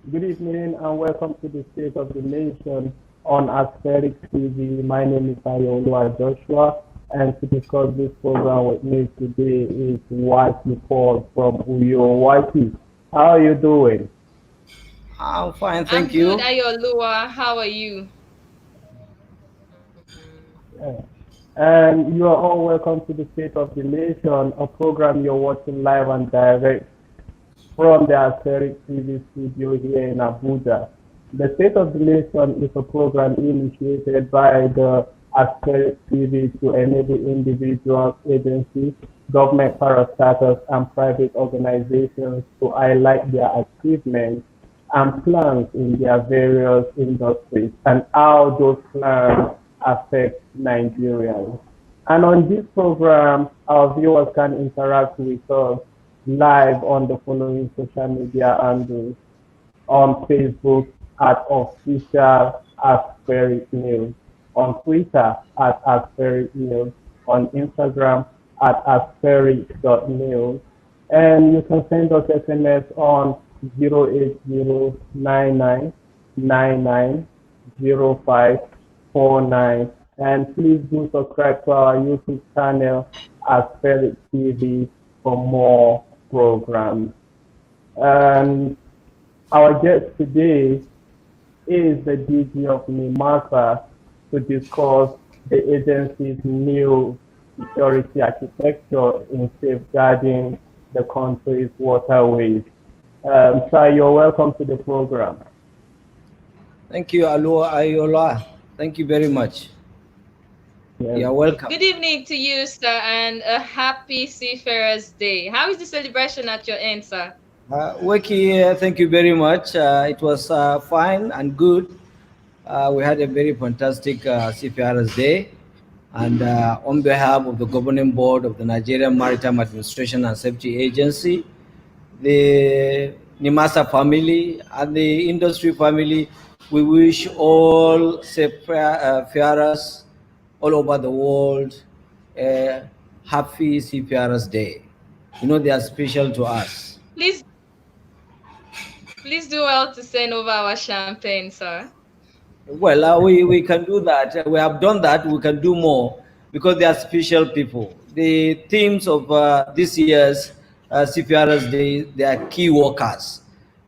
Good evening and welcome to the State of the Nation on AsphericTV. My name is Ayolua Joshua, and to discuss this program with me today is Whitey Paul from Uyo. Whitey, how are you doing? I'm fine, I'm thank good, you. Ayolua. How are you? Yeah. And you are all welcome to the State of the Nation, a program you're watching live and direct from the Asperic TV studio here in Abuja. The State of the Nation is a program initiated by the Asperic TV to enable individuals, agencies, government parastatals, and private organizations to highlight their achievements and plans in their various industries and how those plans affect Nigerians. And on this program, our viewers can interact with us live on the following social media handles: on Facebook at official Asperic News, on Twitter at Asperic News, on Instagram at asperic.news, and you can send us SMS on 08099990549. And please do subscribe to our YouTube channel, Asperic TV, for more programs. And our guest today is the DG of NIMASA to discuss the agency's new security architecture in safeguarding the country's waterways. Sir, you're welcome to the program. Thank you, Ayola. Thank you very much. Yes. You're welcome. Good evening to you, sir, and a happy Seafarers Day. How is the celebration at your end, sir? Weki, thank you very much. It was fine and good. We had a very fantastic CPRS Day. And on behalf of the governing board of the Nigerian Maritime Administration and Safety Agency, the NIMASA family and the industry family, we wish all seafarers all over the world a happy Seafarers Day. You know, they are special to us. Please do well to send over our champagne, sir. Well, we can do that. We have done that. We can do more because they are special people. The themes of this year's CPRS Day, they are key workers.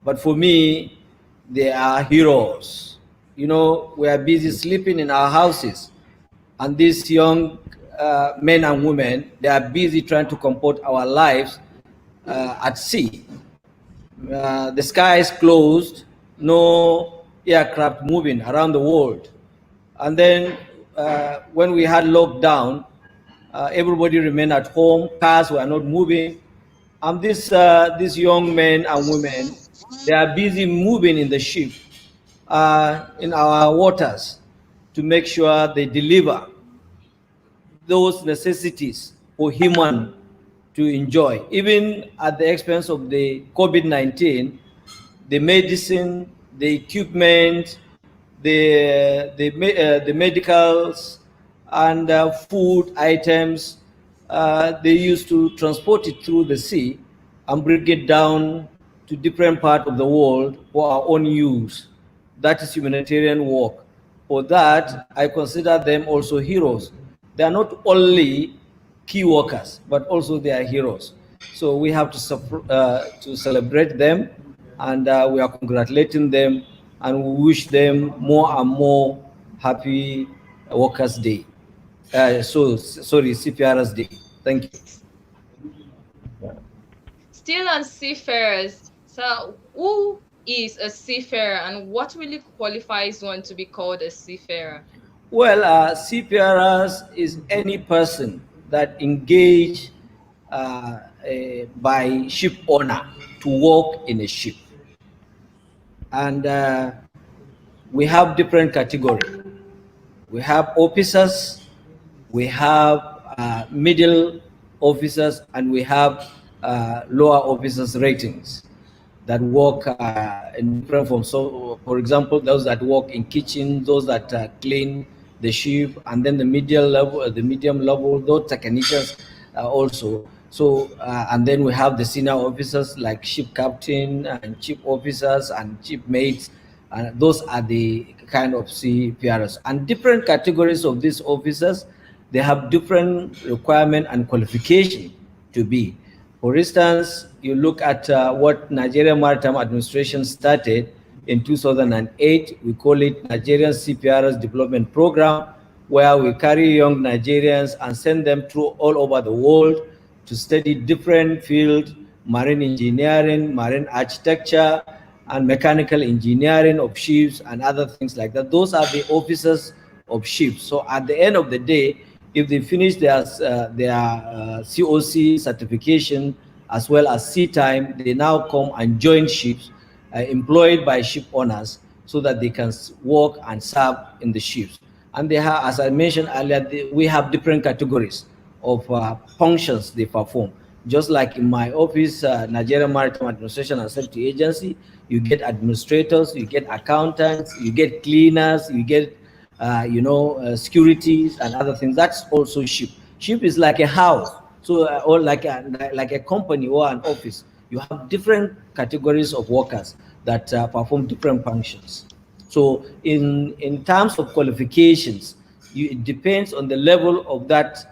But for me, they are heroes. You know, we are busy sleeping in our houses. And these young men and women, they are busy trying to comport our lives at sea. The sky is closed, no aircraft moving around the world. And then when we had lockdown, everybody remained at home, cars were not moving. And these young men and women, they are busy moving in the ship, in our waters, to make sure they deliver those necessities for human to enjoy, even at the expense of the COVID-19, the medicine, the equipment, the medicals, and food items. They used to transport it through the sea and bring it down to different parts of the world for our own use. That is humanitarian work. For that, I consider them also heroes. They are not only key workers, but also they are heroes. So we have to celebrate them, and we are congratulating them, and we wish them more and more happy Workers' Day. Sorry, CPRS Day. Thank you. Still on seafarers, so who is a seafarer and what really qualifies one to be called a seafarer? Well, seafarers is any person that engage by ship owner to work in a ship. And we have different categories. We have officers, we have middle officers, and we have lower officers ratings that work in different forms. So, for example, those that work in kitchen, those that clean the ship, and then the medium level, those technicians also. So, and then we have the senior officers like ship captain and chief officers and chief mates. And those are the kind of seafarers. And different categories of these officers, they have different requirement and qualification to be. For instance, you look at what Nigerian Maritime Administration started in 2008. We call it Nigerian Seafarers Development Program, where we carry young Nigerians and send them through all over the world to study different fields: marine engineering, marine architecture, and mechanical engineering of ships and other things like that. Those are the officers of ships. So at the end of the day, if they finish their COC certification as well as sea time, they now come and join ships employed by ship owners so that they can work and serve in the ships. And they have, as I mentioned earlier, we have different categories of functions they perform. Just like in my office, Nigerian Maritime Administration and Safety Agency, you get administrators, you get accountants, you get cleaners, you get securities and other things. That's also ship. Ship is like a house, so or like a company or an office. You have different categories of workers that perform different functions. So in terms of qualifications, it depends on the level of that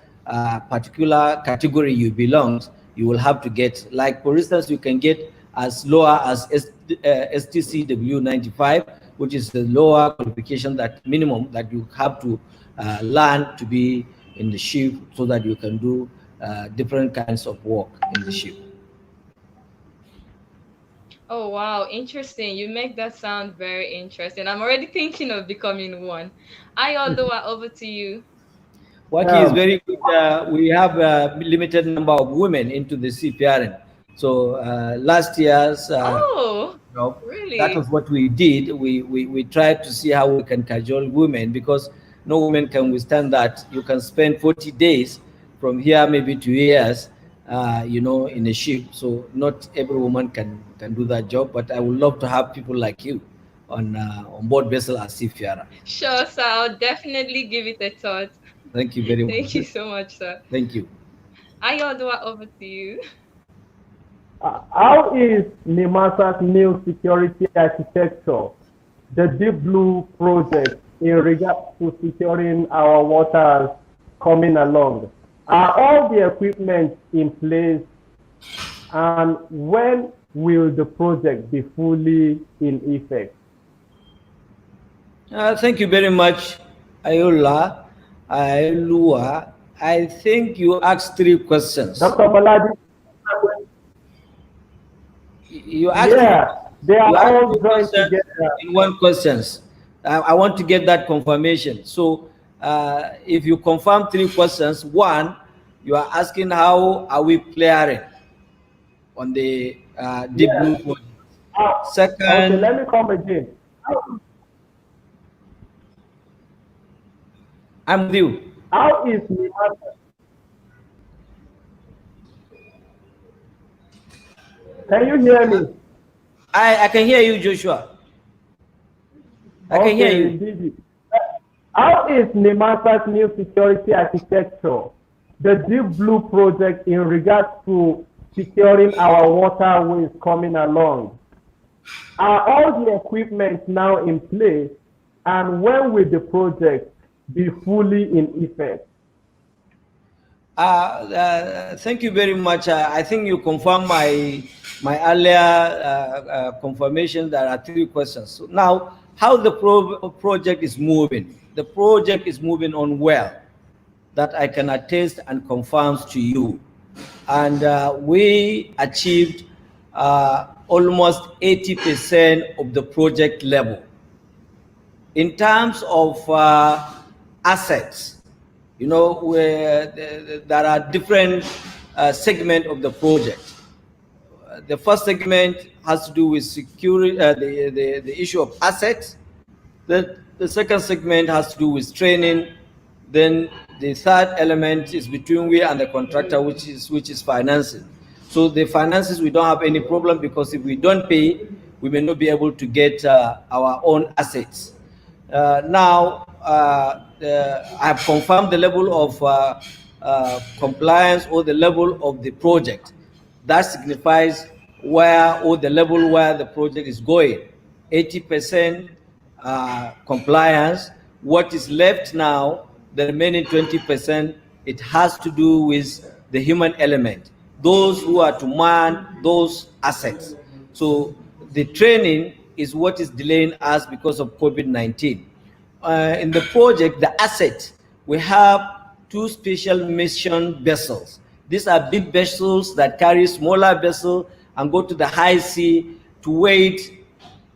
particular category you belong. You will have to get, like for instance, you can get as lower as STCW 95, which is the lower qualification, that minimum that you have to learn to be in the ship so that you can do different kinds of work in the ship. Oh, wow, interesting. You make that sound very interesting. I'm already thinking of becoming one. Ayodua, over to you. Waki is very good. We have a limited number of women into the seafaring. So last year's really? That was what we did. We tried to see how we can cajole women, because no woman can withstand that. You can spend 40 days from here, maybe 2 years, in a ship. So not every woman can do that job. But I would love to have people like you on board vessel as seafarer. Sure, sir. I'll definitely give it a thought. Thank you very much. Thank you so much, sir. Thank you. Ayodua, over to you. How is NIMASA's new security architecture, the Deep Blue project, in regards to securing our waters coming along? Are all the equipment in place, and when will the project be fully in effect? Thank you very much, Ayolua. I think you asked 3 questions. Dr. Baladi? You asked, they are all joined together in one question. I want to get that confirmation. So if you confirm 3 questions, 1, you are asking how are we clearing on the Deep Blue project. Second, okay, let me come again. I'm with you. How is NIMASA? Can you hear me? I can hear you, Joshua. I can hear you. Indeed. How is NIMASA's new security architecture, the Deep Blue project, in regards to securing our waterways coming along? Are all the equipment now in place, and when will the project be fully in effect? Thank you very much. I think you confirmed my earlier confirmation. There are 3 questions. So now, how the project is moving? The project is moving on well. That I can attest and confirm to you. And we achieved almost 80% of the project level. In terms of assets, where there are different segments of the project. The first segment has to do with security, the issue of assets. The second segment has to do with training. Then the third element is between we and the contractor, which is financing. So the finances, we don't have any problem, because if we don't pay, we may not be able to get our own assets. Now, I have confirmed the level of compliance or the level of the project. That signifies where or the level where the project is going. 80% compliance. What is left now, the remaining 20%, it has to do with the human element, those who are to man those assets. So the training is what is delaying us because of COVID-19. In the project, the assets, we have 2 special mission vessels. These are big vessels that carry smaller vessels and go to the high sea to wait.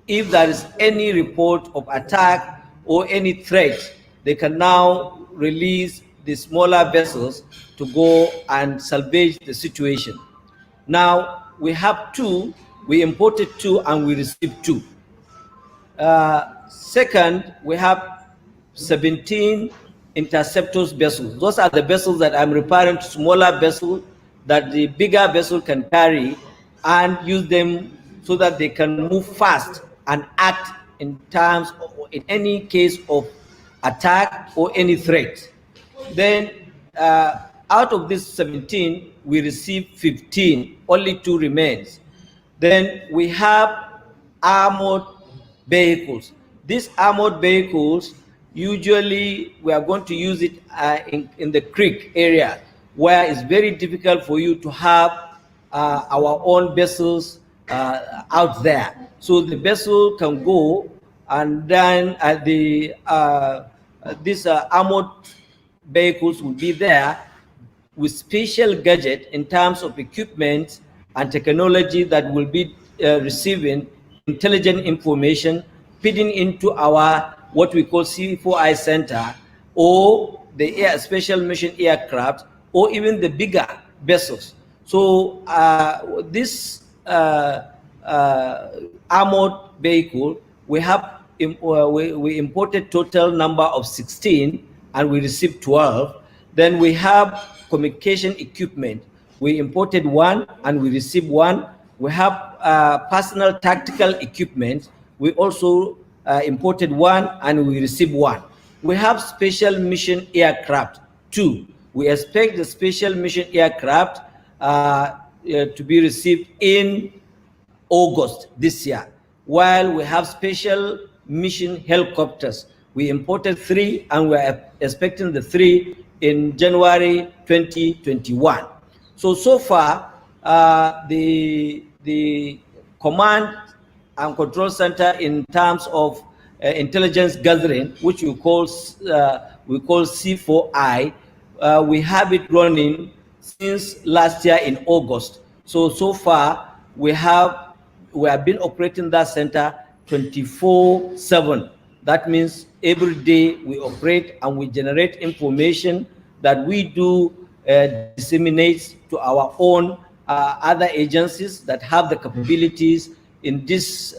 If there is any report of attack or any threat, they can now release the smaller vessels to go and salvage the situation. Now, we have 2, we imported 2 and we received 2. Second, we have 17 interceptors vessels. Those are the vessels that I'm referring to, smaller vessels that the bigger vessel can carry and use them so that they can move fast and act in terms of, in any case of attack or any threat. Then out of this 17, we received 15, only 2 remains. Then we have armored vehicles. These armored vehicles, usually we are going to use it in the creek area where it's very difficult for you to have our own vessels out there. So the vessel can go, and then these armored vehicles will be there with special gadget in terms of equipment and technology that will be receiving intelligent information, feeding into our what we call C4I center, or the special mission aircraft, or even the bigger vessels. So this armored vehicle, we have we imported total number of 16 and we received 12. Then we have communication equipment. We imported 1 and we received 1. We have personal tactical equipment. We also imported 1 and we received 1. We have special mission aircraft 2. We expect the special mission aircraft to be received in August this year, while we have special mission helicopters. We imported 3 and we're expecting the 3 in January 2021. So far, the command and control center in terms of intelligence gathering, which we call C4I, we have it running since last year in August. So far, we have been operating that center 24/7. That means every day we operate and we generate information that we do disseminate to our own other agencies that have the capabilities in this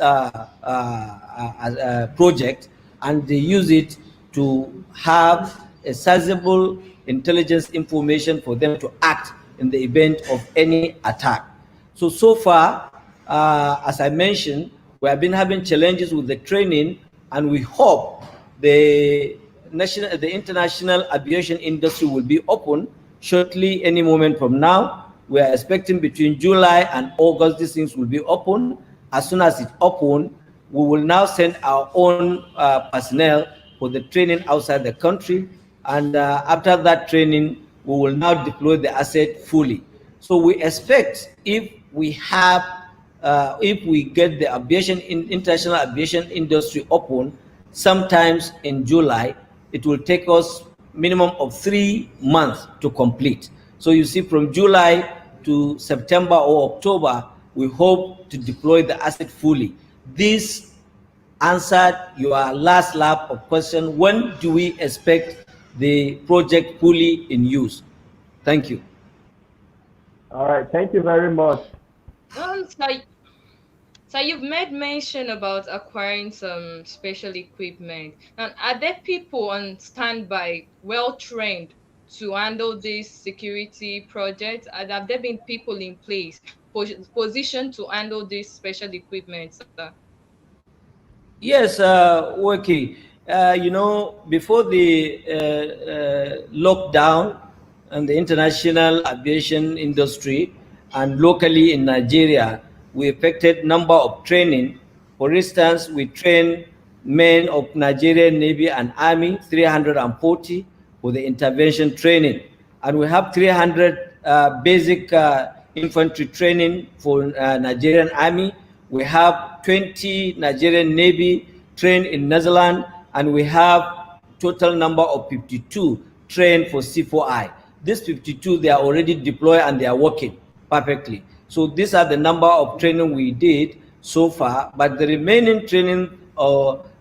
project, and they use it to have a sizable intelligence information for them to act in the event of any attack. So far, as I mentioned, we have been having challenges with the training, and we hope the international aviation industry will be open shortly, any moment from now. We are expecting between July and August, these things will be open. As soon as it's open, we will now send our own personnel for the training outside the country. And after that training, we will now deploy the asset fully. So we expect if we get the international aviation industry open, sometimes in July, it will take us minimum of 3 months to complete. So you see, from July to September or October, we hope to deploy the asset fully. This answered your last lap of question: when do we expect the project fully in use? Thank you. All right, thank you very much. So you've made mention about acquiring some special equipment. And are there people on standby, well-trained to handle this security project? And have there been people in place positioned to handle this special equipment, sir? Yes, Waki. Before the lockdown, and the international aviation industry and locally in Nigeria, we effected number of training. For instance, we train men of Nigerian Navy and Army, 340 for the intervention training. And we have 300 basic infantry training for Nigerian Army. We have 20 Nigerian Navy trained in Netherlands, and we have total number of 52 trained for C4I. These 52, they are already deployed and they are working perfectly. So these are the number of training we did so far, but the remaining training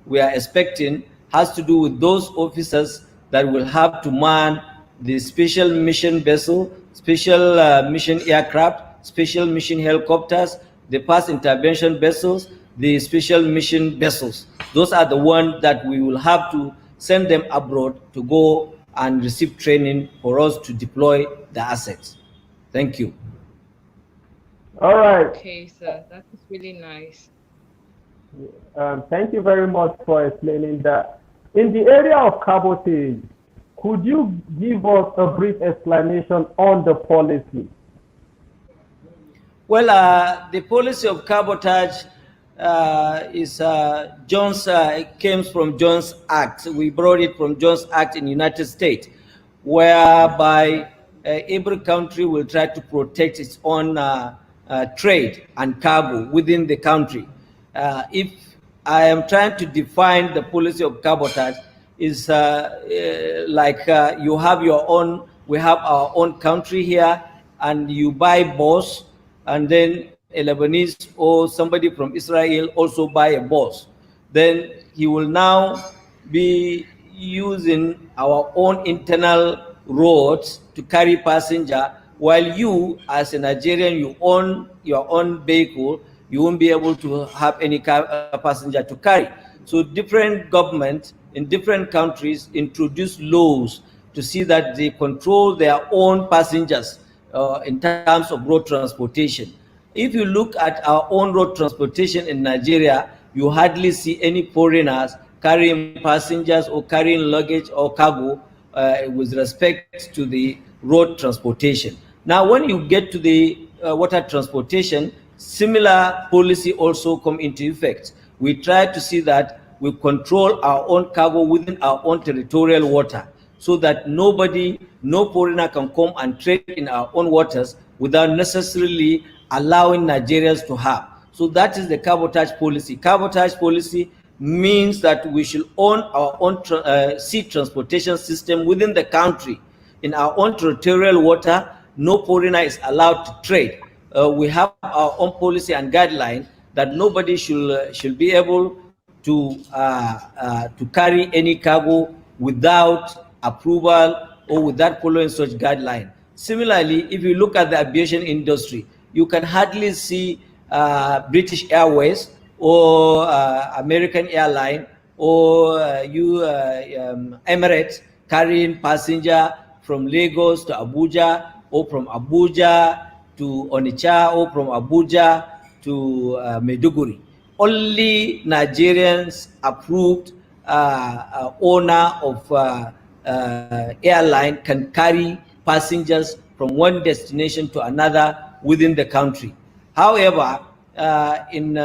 we are expecting has to do with those officers that will have to man the special mission vessel, special mission aircraft, special mission helicopters, the fast intervention vessels, the special mission vessels. Those are the ones that we will have to send them abroad to go and receive training for us to deploy the assets. Thank you. All right. Okay, sir, that is really nice. Thank you very much for explaining that. In the area of cabotage, could you give us a brief explanation on the policy? Well, the policy of cabotage is came from Jones Act. We brought it from Jones Act in the United States, whereby every country will try to protect its own trade and cargo within the country. If I am trying to define the policy of cabotage, is like you have your own, we have our own country here, and you buy boats, and then a Lebanese or somebody from Israel also buy a boat. Then he will now be using our own internal roads to carry passenger, while you, as a Nigerian, you own your own vehicle, you won't be able to have any passenger to carry. So different governments in different countries introduce laws to see that they control their own passengers in terms of road transportation. If you look at our own road transportation in Nigeria, you hardly see any foreigners carrying passengers or carrying luggage or cargo with respect to the road transportation. Now, when you get to the water transportation, similar policy also come into effect. We try to see that we control our own cargo within our own territorial water, so that nobody, no foreigner can come and trade in our own waters without necessarily allowing Nigerians to have. So that is the cabotage policy. Cabotage policy means that we should own our own sea transportation system within the country. In our own territorial water, no foreigner is allowed to trade. We have our own policy and guideline that nobody should be able to carry any cargo without approval or without following such guideline. Similarly, if you look at the aviation industry, you can hardly see British Airways or American Airline or Emirates carrying passenger from Lagos to Abuja, or from Abuja to Onitsha, or from Abuja to Maiduguri. Only Nigerians approved owner of airline can carry passengers from one destination to another within the country. However, in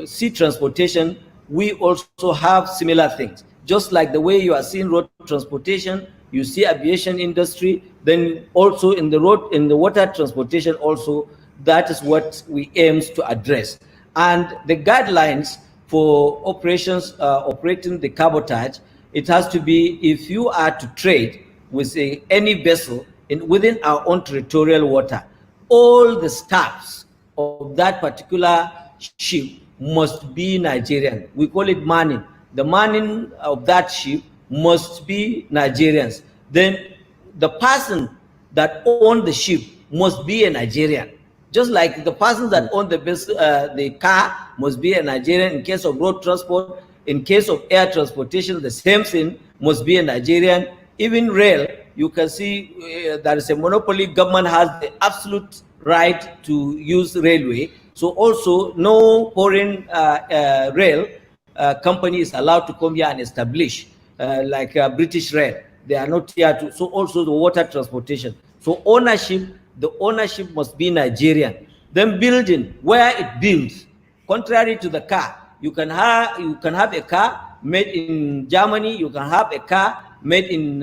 sea transportation, we also have similar things. Just like the way you are seeing road transportation, you see aviation industry, then also in the water transportation also, that is what we aim to address. And the guidelines for operations, operating the cabotage, it has to be, if you are to trade with any vessel within our own territorial water, all the staffs of that particular ship must be Nigerian. We call it manning. The manning of that ship must be Nigerians. Then the person that owns the ship must be a Nigerian. Just like the person that owns the car must be a Nigerian in case of road transport. In case of air transportation, the same thing must be a Nigerian. Even rail, you can see there is a monopoly. Government has the absolute right to use railway. So also no foreign rail company is allowed to come here and establish like British Rail. they are not here to, so also the water transportation. So ownership, the ownership must be Nigerian. Then building, where it builds, contrary to the car, you can have a car made in Germany, you can have a car made in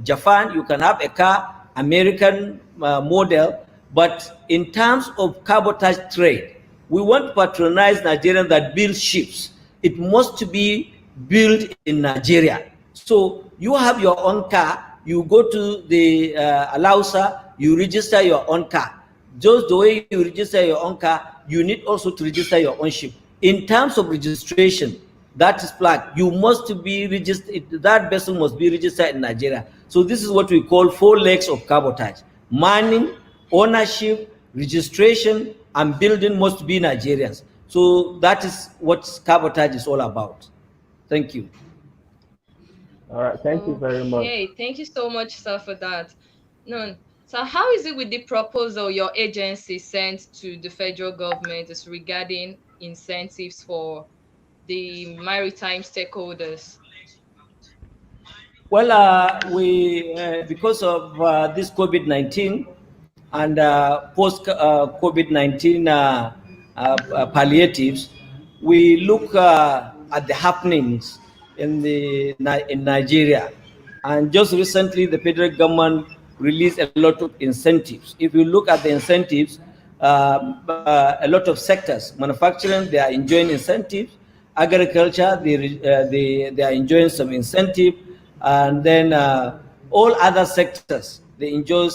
Japan, you can have a car American model, but in terms of cabotage trade, we want to patronize Nigerians that build ships. It must be built in Nigeria. So you have your own car, you go to the Alausa, you register your own car. Just the way you register your own car, you need also to register your own ship. In terms of registration, that is flag, you must be registered, that vessel must be registered in Nigeria. So this is what we call 4 legs of cabotage. Manning, ownership, registration, and building must be Nigerians. So that is what cabotage is all about. Thank you. All right, thank you very much. Okay, thank you so much, sir, for that. No, so how is it with the proposal your agency sent to the federal government is regarding incentives for the maritime stakeholders? Well, because of this COVID-19 and post-COVID-19 palliatives, we look at the happenings in Nigeria. And just recently, the federal government released a lot of incentives. If you look at the incentives, a lot of sectors, manufacturing, they are enjoying incentives. Agriculture, they are enjoying some incentive. And then all other sectors, they enjoy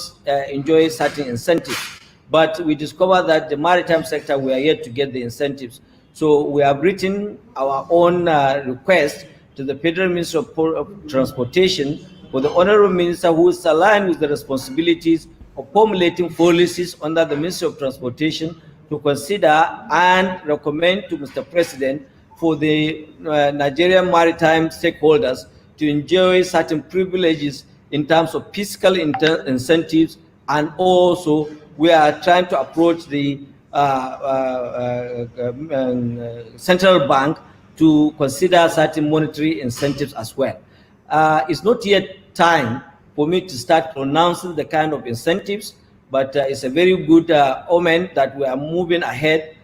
certain incentives. But we discovered that the maritime sector, we are yet to get the incentives. So we have written our own request to the Federal Minister of Transportation for the Honorable Minister, who is aligned with the responsibilities of formulating policies under the Ministry of Transportation, to consider and recommend to Mr. President for the Nigerian maritime stakeholders to enjoy certain privileges in terms of fiscal incentives, and also we are trying to approach the central bank to consider certain monetary incentives as well. It's not yet time for me to start pronouncing the kind of incentives, but it's a very good omen that we are moving ahead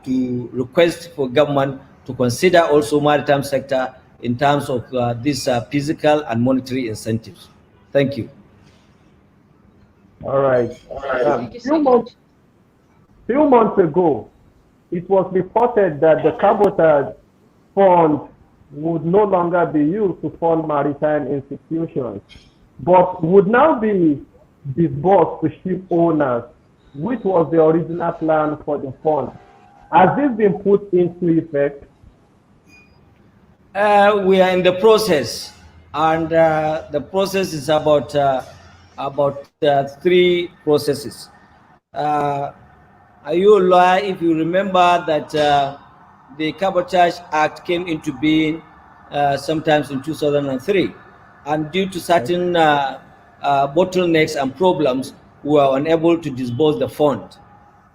to request for government to consider also maritime sector in terms of these physical and monetary incentives. Thank you. All right. Thank you so much. Few months ago, it was reported that the Cabotage Fund would no longer be used to fund maritime institutions, but would now be disbursed to ship owners, which was the original plan for the fund. Has this been put into effect? We are in the process, and the process is about 3 processes. Are you aware, if you remember, that the Cabotage Act came into being sometimes in 2003, and due to certain bottlenecks and problems, we were unable to disburse the fund.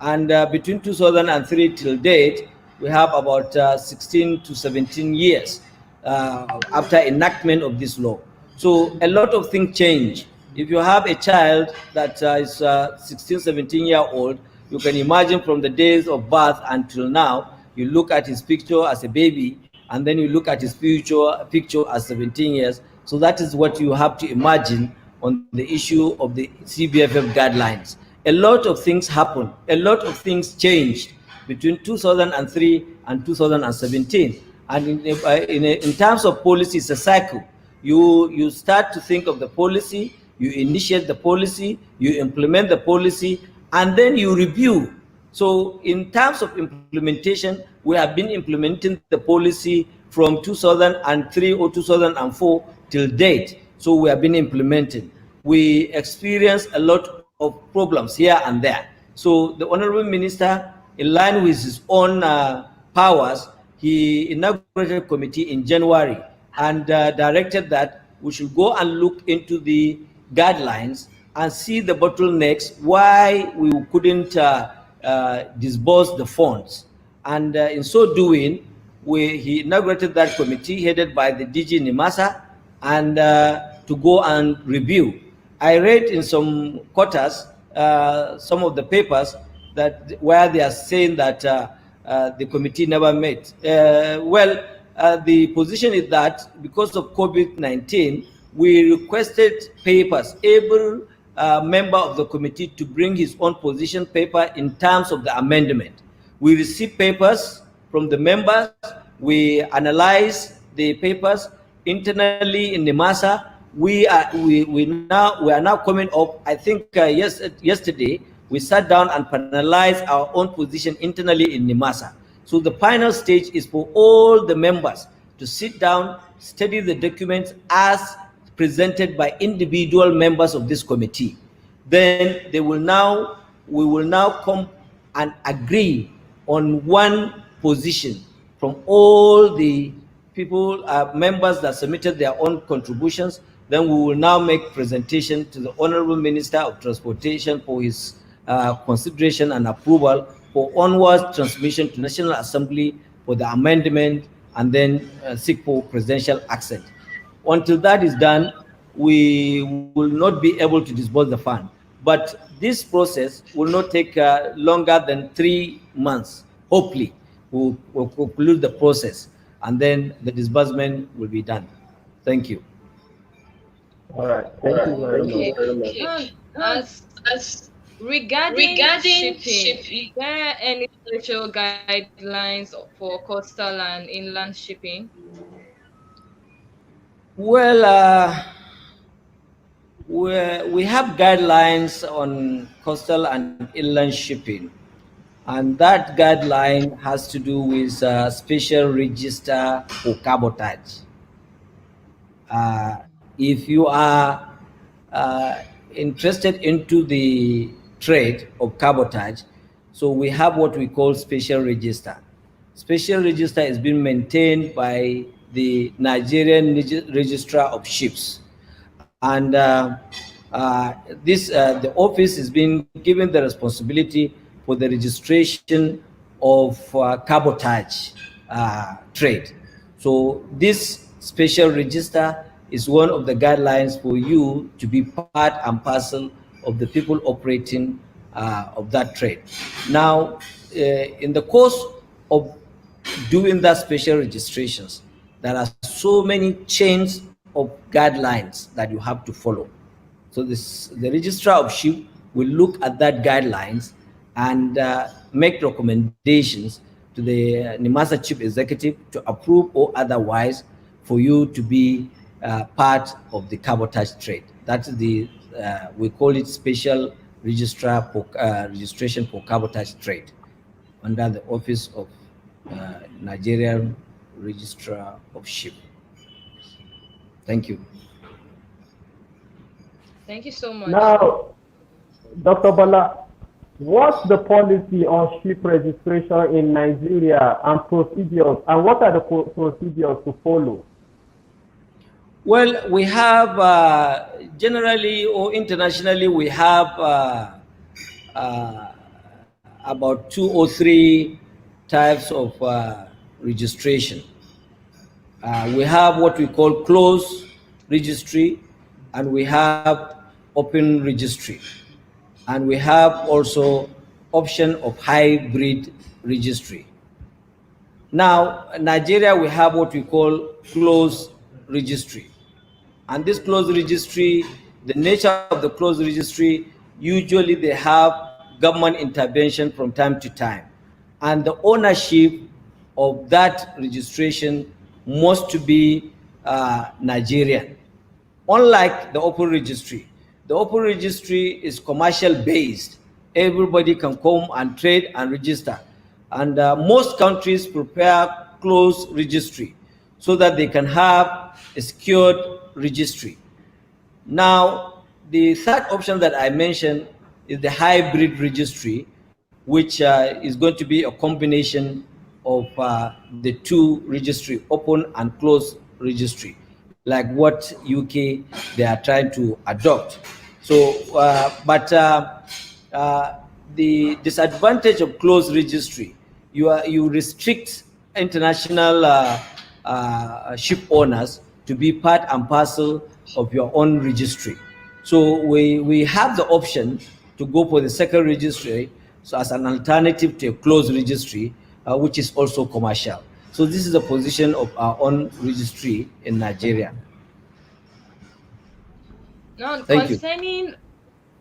And between 2003 till date, we have about 16 to 17 years after enactment of this law. So a lot of things change. If you have a child that is 16, 17-year-old, you can imagine from the days of birth until now, you look at his picture as a baby, and then you look at his picture as 17 years. So that is what you have to imagine on the issue of the GBF guidelines. A lot of things happened. A lot of things changed between 2003 and 2017. And in terms of policy, it's a cycle. You start to think of the policy, you initiate the policy, you implement the policy, and then you review. So in terms of implementation, we have been implementing the policy from 2003 or 2004 till date. So we have been implementing. We experienced a lot of problems here and there. So the Honorable Minister, in line with his own powers, he inaugurated a committee in January and directed that we should go and look into the guidelines and see the bottlenecks, why we couldn't disburse the funds. And in so doing, he inaugurated that committee headed by the DG NIMASA, and to go and review. I read in some quarters, some of the papers that where they are saying that the committee never met. The position is that because of COVID-19, we requested papers. Every member of the committee to bring his own position paper in terms of the amendment. We received papers from the members. We analyze the papers internally in NIMASA. We are now coming up. I think yesterday we sat down and finalized our own position internally in NIMASA. So the final stage is for all the members to sit down, study the documents as presented by individual members of this committee. Then we will now come and agree on one position from all the people, members that submitted their own contributions. Then we will now make presentation to the Honorable Minister of Transportation for his consideration and approval for onwards transmission to National Assembly for the amendment, and then seek for presidential assent. Until that is done, we will not be able to disburse the fund. But this process will not take longer than 3 months. Hopefully, we'll conclude the process, and then the disbursement will be done. Thank you. All right. Thank you very much. Regarding shipping, is there any special guidelines for coastal and inland shipping? Well, we have guidelines on coastal and inland shipping, and that guideline has to do with special register for cabotage. If you are interested into the trade of cabotage, so we have what we call special register. Special register is being maintained by the Nigerian Registrar of Ships, and the office is being given the responsibility for the registration of cabotage trade. So this special register is one of the guidelines for you to be part and parcel of the people operating of that trade. Now, in the course of doing that special registrations, there are so many chains of guidelines that you have to follow. So the Registrar of Ship will look at that guidelines and make recommendations to the NIMASA Chief Executive to approve or otherwise for you to be part of the cabotage trade. That's we call it Special Registrar for Registration for Cabotage Trade under the Office of Nigerian Registrar of Ship. Thank you. Thank you so much. Now, Dr. Bala, what's the policy on ship registration in Nigeria and procedures, and what are the procedures to follow? Well, we have generally or internationally, we have about 2 or 3 types of registration. We have what we call closed registry, and we have open registry, and we have also option of hybrid registry. Now, in Nigeria, we have what we call closed registry. And this closed registry, the nature of the closed registry, usually they have government intervention from time to time. And the ownership of that registration must be Nigerian. Unlike the open registry is commercial based. Everybody can come and trade and register. And most countries prepare closed registry so that they can have a secured registry. Now, the third option that I mentioned is the hybrid registry, which is going to be a combination of the 2 registry, open and closed registry, like what UK they are trying to adopt. So, the disadvantage of closed registry, you restrict international ship owners to be part and parcel of your own registry. So we have the option to go for the second registry, so as an alternative to a closed registry, which is also commercial. So this is the position of our own registry in Nigeria. Now, Thank you. concerning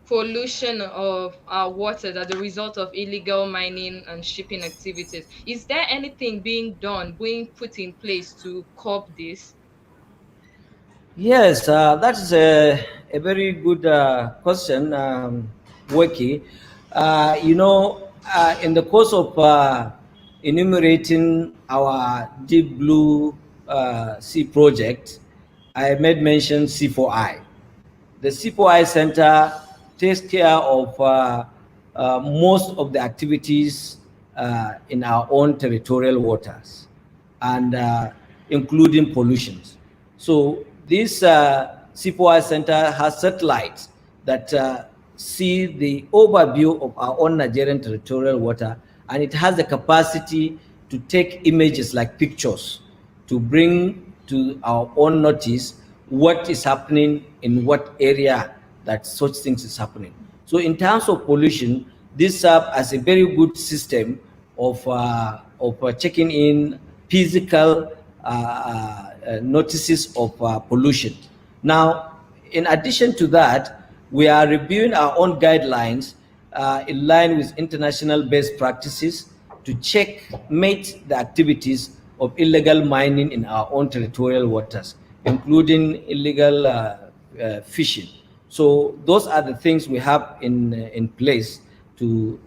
pollution of our waters as a result of illegal mining and shipping activities, is there anything being put in place to curb this? Yes, that is a very good question, Weki. In the course of enumerating our Deep Blue Sea project, I made mention C4I. The C4I Center takes care of most of the activities in our own territorial waters, and including pollutions. So this C4I Center has satellites that see the overview of our own Nigerian territorial water, and it has the capacity to take images like pictures to bring to our own notice what is happening in what area that such things is happening. So in terms of pollution, this serves as a very good system of checking in physical notices of pollution. Now, in addition to that, we are reviewing our own guidelines in line with international best practices to checkmate the activities of illegal mining in our own territorial waters, including illegal fishing. So those are the things we have in place to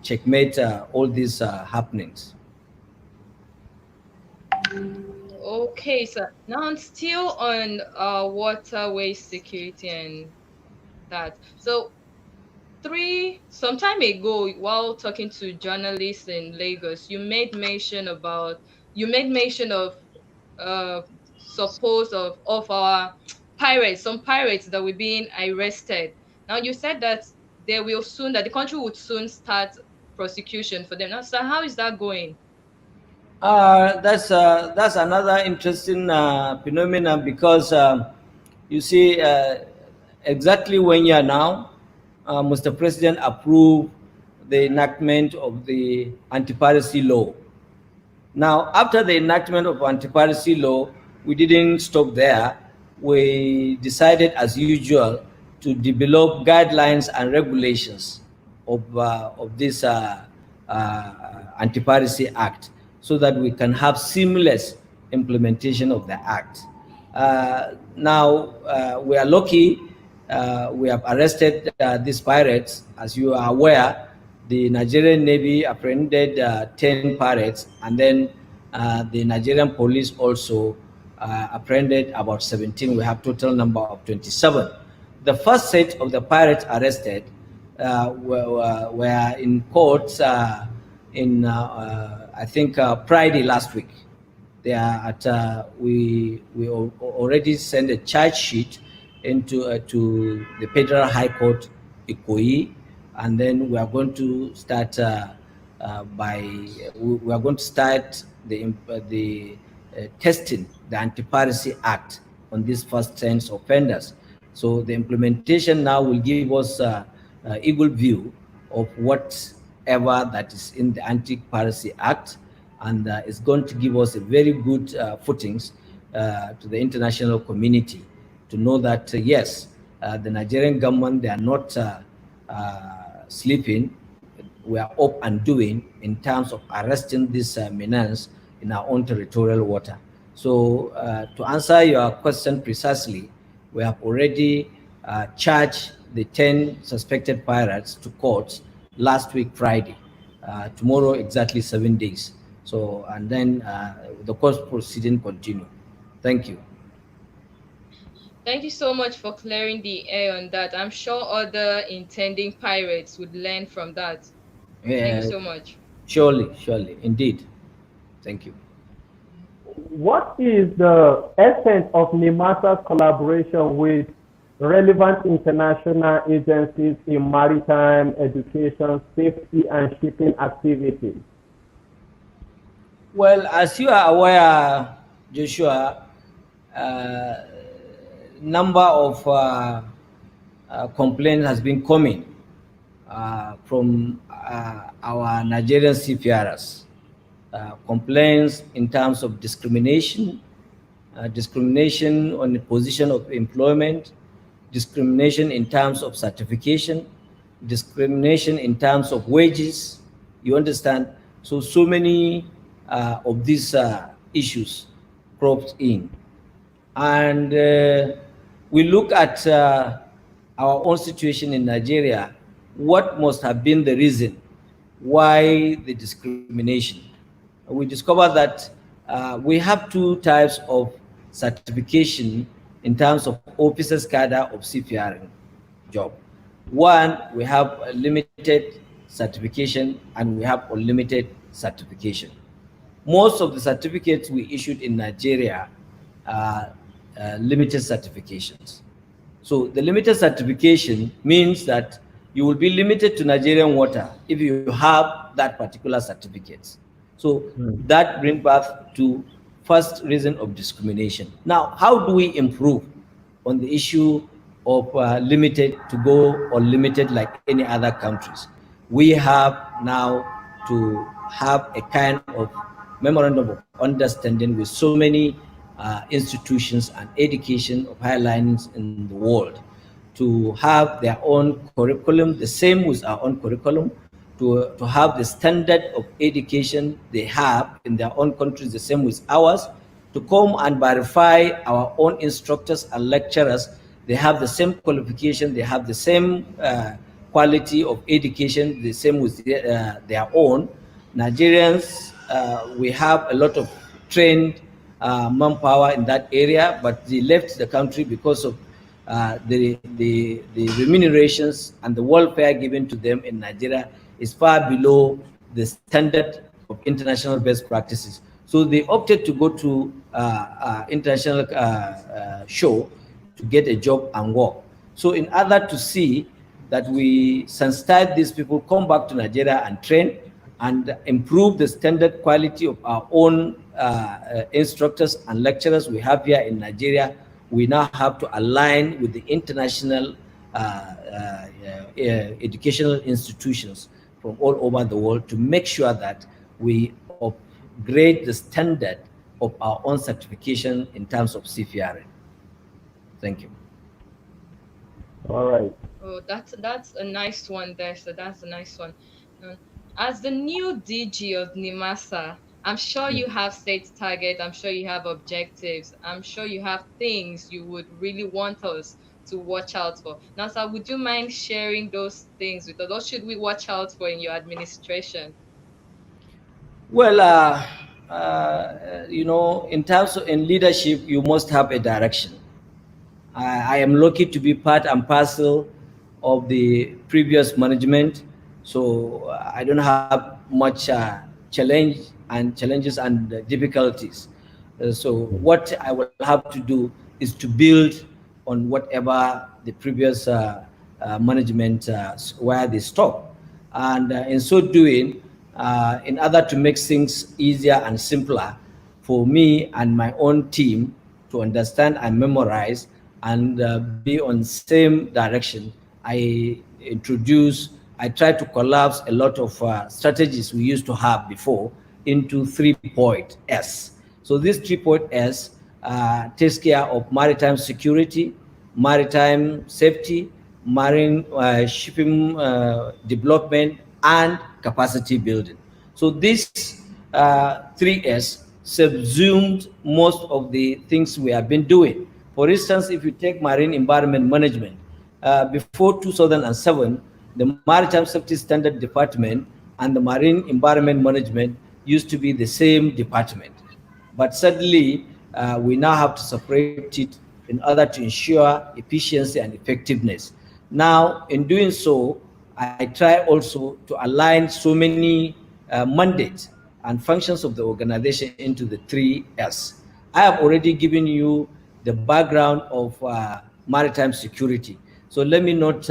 checkmate all these happenings. Okay, so now I'm still on waterway security and that. So some time ago, while talking to journalists in Lagos, you made mention of suppose of our pirates, some pirates that were being arrested. Now you said that the country would soon start prosecution for them. Now, so how is that going? That's another interesting phenomenon, because you see, exactly 1 year now, Mr. President approved the enactment of the anti-piracy law. Now, after the enactment of anti-piracy law, we didn't stop there. We decided, as usual, to develop guidelines and regulations of this anti-piracy act, so that we can have seamless implementation of the act. Now, we are lucky. We have arrested these pirates. As you are aware, the Nigerian Navy apprehended 10 pirates, and then the Nigerian police also apprehended about 17. We have total number of 27. The first set of the pirates arrested were in court I think Friday last week. They are at we already sent a charge sheet into to the Federal High Court, Ikoyi, and then we are going to start we are going to start the testing the Anti-Piracy Act on these first 10 offenders. So the implementation now will give us equal view of whatever that is in the Anti-Piracy Act, and it's going to give us a very good footings to the international community to know that yes, the Nigerian government, they are not sleeping. We are up and doing in terms of arresting these menace in our own territorial water. So to answer your question precisely, we have already charged the 10 suspected pirates to court last week, Friday. Tomorrow, exactly 7 days. So, and then the court proceeding continue. Thank you. Thank you so much for clearing the air on that. I'm sure other intending pirates would learn from that. Yeah, thank you so much. Surely, indeed. Thank you. What is the essence of NIMASA's collaboration with relevant international agencies in maritime, education, safety, and shipping activities? Well, as you are aware, Joshua, number of complaints has been coming from our Nigerian seafarers. Complaints in terms of discrimination, discrimination on the position of employment, discrimination in terms of certification, discrimination in terms of wages. You understand? So many of these issues cropped in. And we look at our own situation in Nigeria, what must have been the reason why the discrimination? We discovered that we have two types of certification in terms of officers cadre of seafaring job. One, we have a limited certification and we have unlimited certification. Most of the certificates we issued in Nigeria are limited certifications. So the limited certification means that you will be limited to Nigerian water if you have that particular certificate. So that brings back to first reason of discrimination. Now, how do we improve on the issue of limited to go or limited like any other countries? We have now to have a kind of memorandum of understanding with so many institutions and education of higher learnings in the world to have their own curriculum, the same with our own curriculum, to have the standard of education they have in their own countries, the same with ours, to come and verify our own instructors and lecturers. They have the same qualification, they have the same quality of education, the same with their own. Nigerians, we have a lot of trained manpower in that area, but they left the country because of the remunerations and the welfare given to them in Nigeria is far below the standard of international best practices. So they opted to go to international show to get a job and work. So in order to see that we sensitize these people, come back to Nigeria and train and improve the standard quality of our own instructors and lecturers we have here in Nigeria, we now have to align with the international educational institutions from all over the world to make sure that we upgrade the standard of our own certification in terms of seafaring. Thank you. All right. Oh, that's a nice one there. So that's a nice one. As the new DG of NIMASA, I'm sure you have set targets. I'm sure you have objectives. I'm sure you have things you would really want us to watch out for. Now, sir, would you mind sharing those things with us? What should we watch out for in your administration? Well, you know, in terms of in leadership, you must have a direction. I am lucky to be part and parcel of the previous management, so I don't have much challenges and difficulties. So what I will have to do is to build on whatever the previous management where they stopped, and in so doing, in order to make things easier and simpler for me and my own team to understand and memorize and be on same direction, I try to collapse a lot of strategies we used to have before into 3.S. So this 3.S takes care of maritime security, maritime safety, marine shipping development, and capacity building. So this 3S subsumed most of the things we have been doing. For instance, if you take marine environment management, before 2007, the Maritime Safety Standard Department and the Marine Environment Management used to be the same department. But suddenly, we now have to separate it in order to ensure efficiency and effectiveness. Now, in doing so, I try also to align so many mandates and functions of the organization into the 3S. I have already given you the background of maritime security. So let me not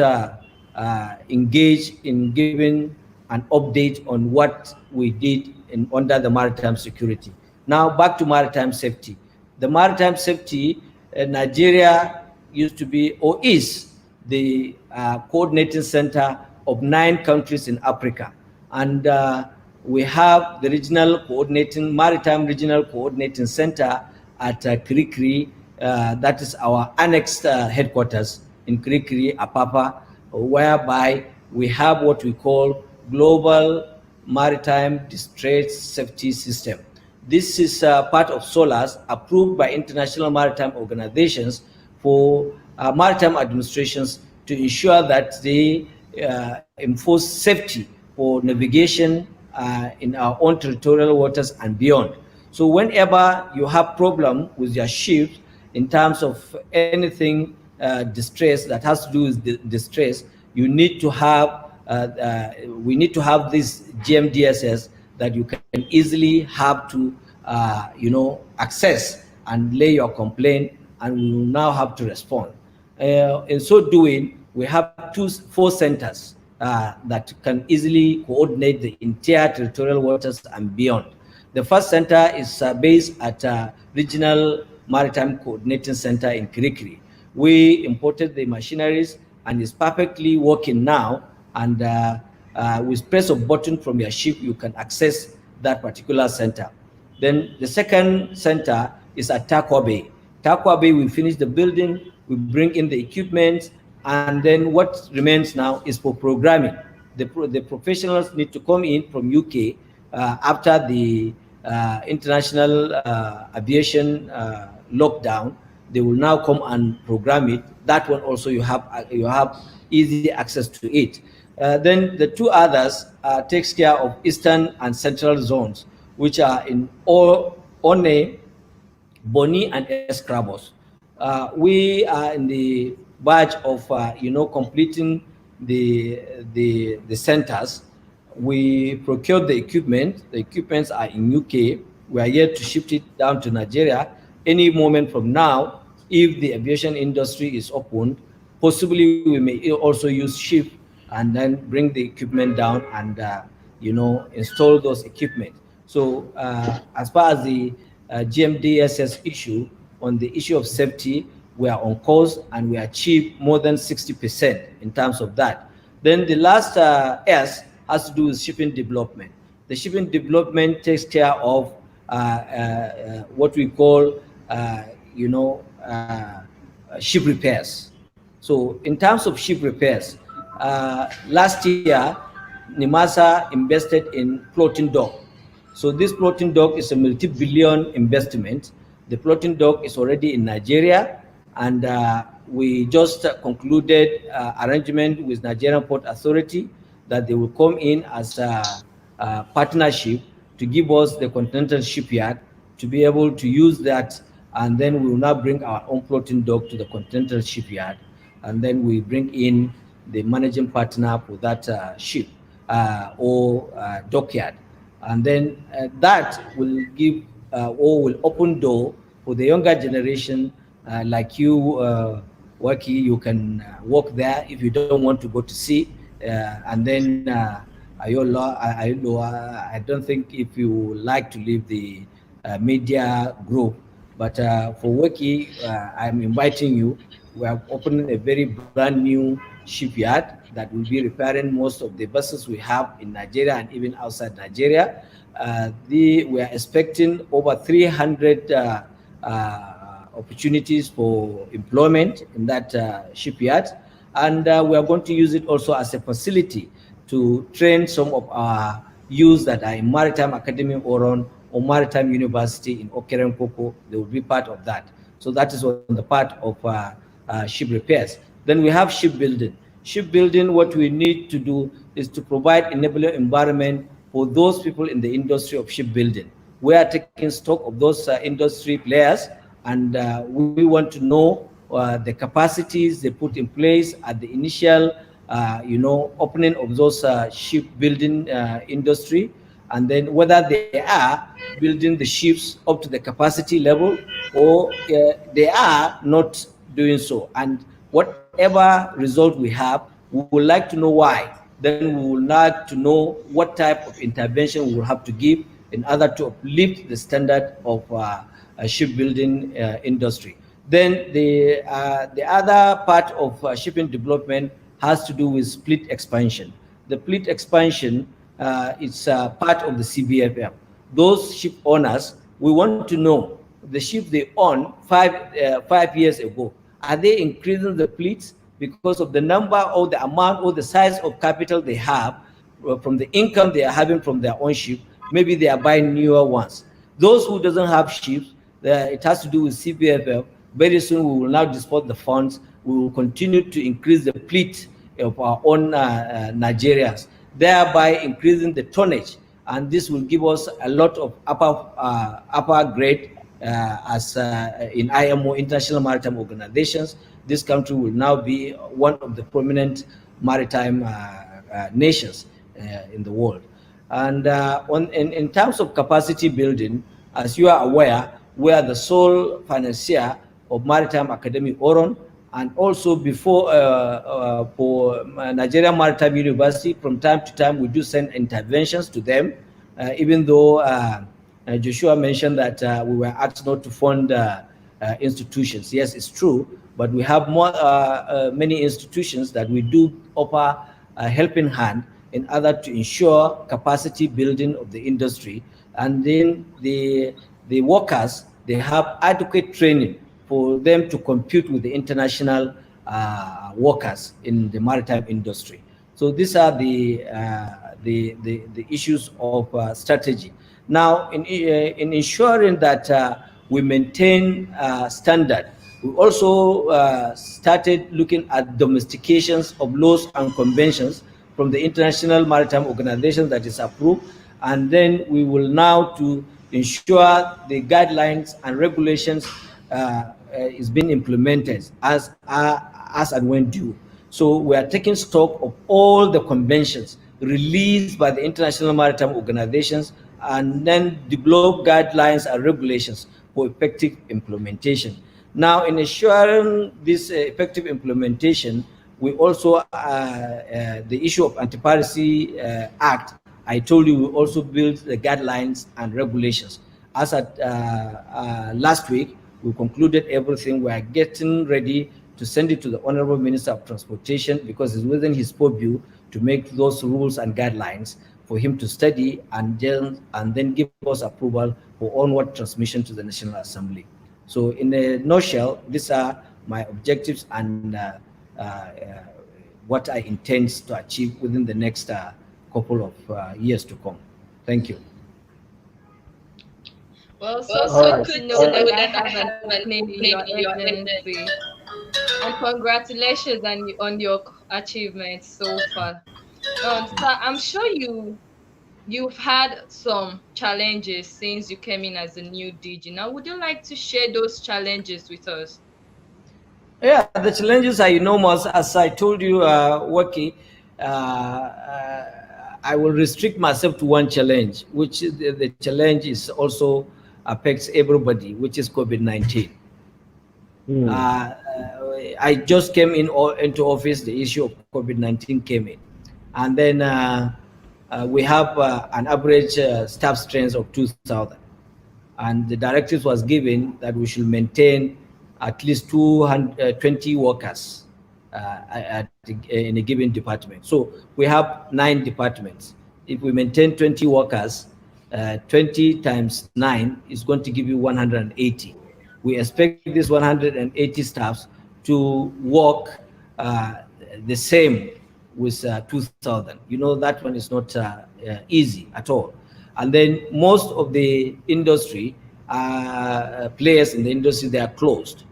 engage in giving an update on what we did under the maritime security. Now back to maritime safety. The maritime safety, Nigeria used to be or is the coordinating center of 9 countries in Africa. And we have the maritime regional coordinating center at Kirikiri. That is our annexed headquarters in Kirikiri, Apapa, whereby we have what we call Global Maritime Distress Safety System. This is part of SOLAS approved by international maritime organizations for maritime administrations to ensure that they enforce safety for navigation in our own territorial waters and beyond. So whenever you have problem with your ships in terms of anything distress that has to do with distress, you need to have we need to have this GMDSS that you can easily have to access and lay your complaint, and we will now have to respond. In so doing, we have 4 centers that can easily coordinate the entire territorial waters and beyond. The first center is based at Regional Maritime Coordinating Center in Kirikiri. We imported the machineries and it's perfectly working now. And with press of button from your ship, you can access that particular center. Then the second center is at Takwa Bay. Takwa Bay, we finish the building, we bring in the equipment, and then what remains now is for programming. The professionals need to come in from UK after the international aviation lockdown. They will now come and program it. That one also you have easy access to it. Then the 2 others takes care of eastern and central zones, which are in One, Boni, and Escravos. We are in the verge of completing the centers. We procured the equipment. The equipments are in UK. We are yet to shift it down to Nigeria. Any moment from now, if the aviation industry is opened, possibly we may also use ship and then bring the equipment down and install those equipment. So as far as the GMDSS issue, on the issue of safety, we are on course and we achieve more than 60% in terms of that. Then the last S has to do with shipping development. The shipping development takes care of what we call ship repairs. So in terms of ship repairs, last year NIMASA invested in floating dock. So this floating dock is a multi-billion investment. The floating dock is already in Nigeria, and we just concluded arrangement with Nigerian Port Authority that they will come in as a partnership to give us the continental shipyard to be able to use that, and then we will now bring our own floating dock to the continental shipyard, and then we bring in the managing partner for that ship or dockyard, and then that will give or will open door for the younger generation like you, Waki. You can work there if you don't want to go to sea, and then Ayola, I don't think if you like to leave the media group, but for Waki, I'm inviting you. We have opened a very brand new shipyard that will be repairing most of the vessels we have in Nigeria and even outside Nigeria. We are expecting over 300 opportunities for employment in that shipyard, and we are going to use it also as a facility to train some of our youths that are in Maritime Academy Oron or Maritime University in Okerenkoko. They will be part of that. So that is on the part of ship repairs. Then we have shipbuilding. Shipbuilding, what we need to do is to provide enabling environment for those people in the industry of shipbuilding. We are taking stock of those industry players, and we want to know the capacities they put in place at the initial opening of those shipbuilding industry, and then whether they are building the ships up to the capacity level or they are not doing so. And whatever result we have, we would like to know why. Then we would like to know what type of intervention we will have to give in order to uplift the standard of shipbuilding industry. Then the other part of shipping development has to do with fleet expansion. The fleet expansion is part of the CBFM. Those ship owners, we want to know the ship they own 5 years ago. Are they increasing the fleets because of the number or the amount or the size of capital they have from the income they are having from their own ship? Maybe they are buying newer ones. Those who doesn't have ships, it has to do with CBFF. Very soon we will now disperse the funds. We will continue to increase the fleet of our own Nigerians, thereby increasing the tonnage. And this will give us a lot of upper grade as in IMO, International Maritime Organizations. This country will now be one of the prominent maritime nations in the world. And in terms of capacity building, as you are aware, we are the sole financier of Maritime Academy Oron, and also before for Nigeria Maritime University, from time to time we do send interventions to them, even though Joshua mentioned that we were asked not to fund institutions. Yes, it's true, but we have many institutions that we do offer a helping hand in order to ensure capacity building of the industry. And then the workers, they have adequate training for them to compete with the international workers in the maritime industry. So these are the issues of strategy. Now, in ensuring that we maintain standard, we also started looking at domestications of laws and conventions from the International Maritime Organization that is approved, and then we will now to ensure the guidelines and regulations is being implemented as and when due. So we are taking stock of all the conventions released by the International Maritime Organizations and then develop guidelines and regulations for effective implementation. Now, in ensuring this effective implementation, we also, the issue of Anti-Piracy Act, I told you, we also built the guidelines and regulations. As at last week, we concluded everything. We are getting ready to send it to the Honorable Minister of Transportation because it's within his purview to make those rules and guidelines for him to study and then give us approval for onward transmission to the National Assembly. So in a nutshell, these are my objectives and what I intend to achieve within the next couple of years to come. Thank you. Well, so good to know that I have an opening in your agency. And congratulations on your achievements so far. So I'm sure you've had some challenges since you came in as a new DG. Now, would you like to share those challenges with us? Yeah, the challenges are enormous. As I told you, Waki, I will restrict myself to one challenge, which is the challenge is also affects everybody, which is COVID-19. I just came into office, the issue of COVID-19 came in. And then we have an average staff strength of 2,000. And the directive was given that we should maintain at least 220 workers in a given department. So we have 9 departments. If we maintain 20 workers, 20 times 9 is going to give you 180. We expect these 180 staffs to work the same with 2,000. You know, that one is not easy at all. And then most of the industry, players in the industry, they are closed.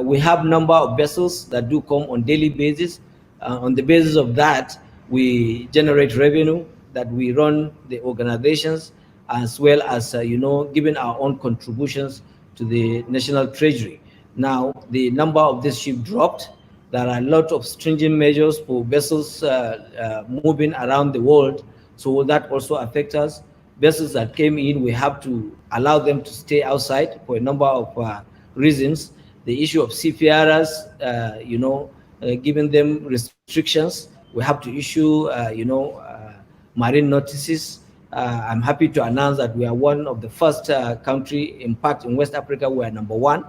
We have number of vessels that do come on daily basis. On the basis of that, we generate revenue that we run the organizations, as well as, giving our own contributions to the national treasury. Now, the number of this ship dropped. There are a lot of stringent measures for vessels moving around the world. So that also affects us. Vessels that came in, we have to allow them to stay outside for a number of reasons. The issue of seafarers, giving them restrictions. We have to issue, marine notices I'm happy to announce that we are one of the first country, in fact, in West Africa, we are number one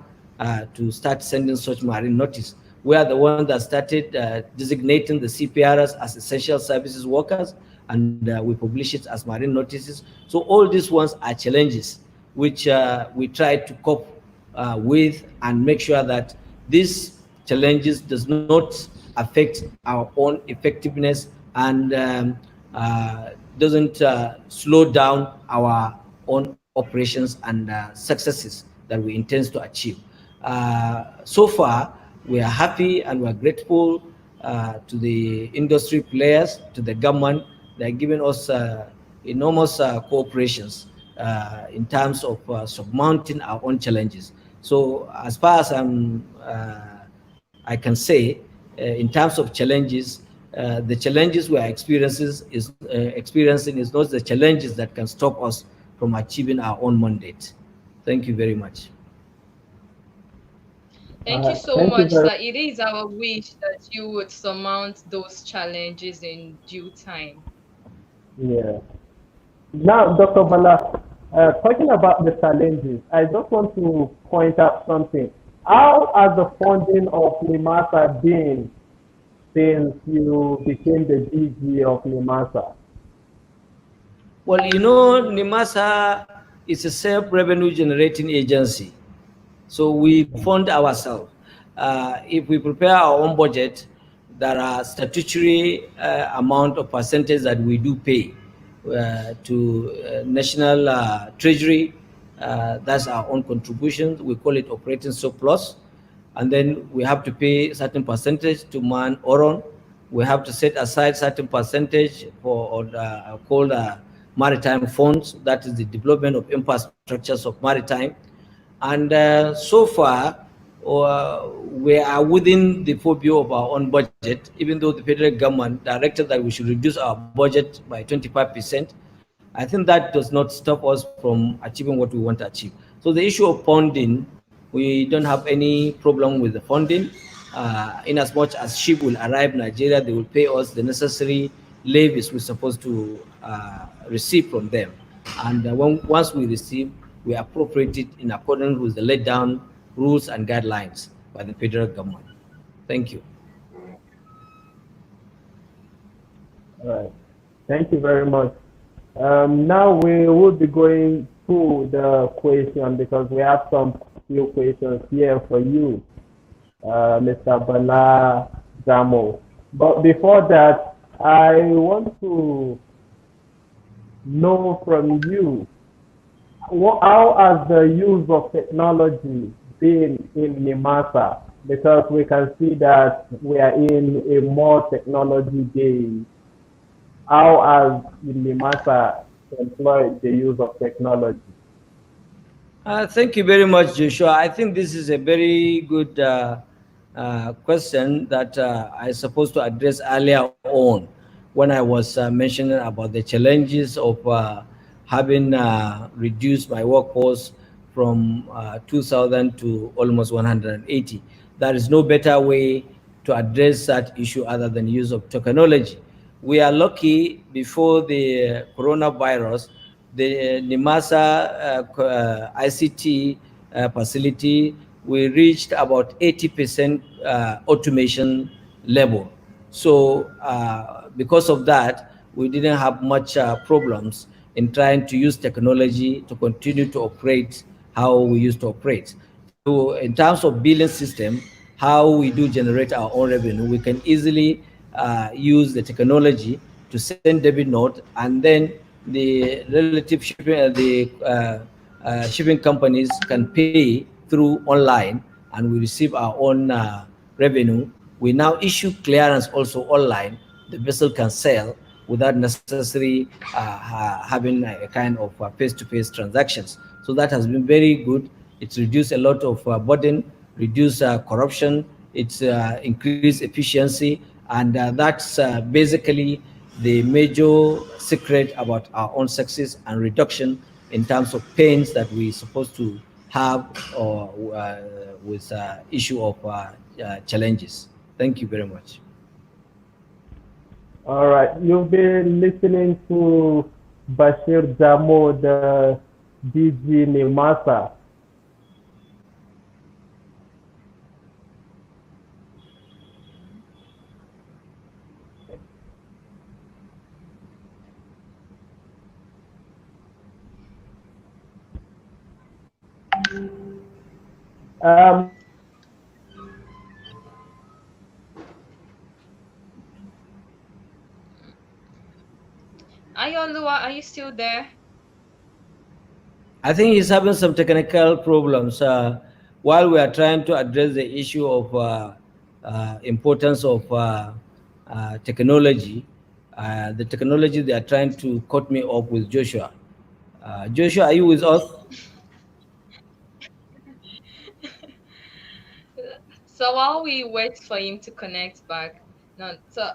to start sending such marine notice. We are the one that started designating the CPRs as essential services workers, and we publish it as marine notices. So all these ones are challenges which we try to cope with and make sure that these challenges does not affect our own effectiveness and doesn't slow down our own operations and successes that we intend to achieve. So far, we are happy and we are grateful to the industry players, to the government. They are giving us enormous cooperations in terms of surmounting our own challenges. So as far as I can say, in terms of challenges, the challenges we are experiencing is not the challenges that can stop us from achieving our own mandate. Thank you very much. Thank you so Thank you much, very sir. It is our wish that you would surmount those challenges in due time. Yeah. Now, Dr. Bala, talking about the challenges, I just want to point out something. How has the funding of NIMASA been since you became the DG of NIMASA? Well, you know, NIMASA is a self-revenue generating agency. So we fund ourselves. If we prepare our own budget, there are statutory amount of percentage that we do pay to National Treasury. That's our own contributions. We call it operating surplus. And then we have to pay certain percentage to Man Oron. We have to set aside certain percentage for called maritime funds. That is the development of infrastructures of maritime. And so far, we are within the purview of our own budget, even though the federal government directed that we should reduce our budget by 25%. I think that does not stop us from achieving what we want to achieve. So the issue of funding, we don't have any problem with the funding. In as much as ship will arrive in Nigeria, they will pay us the necessary levies we're supposed to receive from them. And once we receive, we appropriate it in accordance with the laid down rules and guidelines by the federal government. Thank you. All right. Thank you very much. Now we will be going through the question because we have some few questions here for you, Mr. Bala Jamoh. But before that, I want to know from you, how has the use of technology been in NIMASA? Because we can see that we are in a more technology day. How has NIMASA employed the use of technology? Thank you very much, Joshua. I think this is a very good question that I supposed to address earlier on when I was mentioning about the challenges of having reduced my workforce from 2,000 to almost 180. There is no better way to address that issue other than use of technology. We are lucky before the coronavirus, the NIMASA ICT facility, we reached about 80% automation level. So because of that, we didn't have much problems in trying to use technology to continue to operate how we used to operate. So in terms of billing system, how we do generate our own revenue, we can easily use the technology to send debit note, and then the relative shipping, shipping companies can pay through online, and we receive our own revenue. We now issue clearance also online. The vessel can sail without necessarily having a kind of face-to-face transactions. So that has been very good. It's reduced a lot of burden, reduced corruption, it's increased efficiency, and that's basically the major secret about our own success and reduction in terms of pains that we're supposed to have with issue of challenges. Thank you very much. All right, you've been listening to Bashir Jamoh, the DG NIMASA. Um, Ayolua, are you still there? I think he's having some technical problems. While we are trying to address the issue of importance of technology, the technology they are trying to cut me off with Joshua. Joshua, are you with us? So while we wait for him to connect back, now, so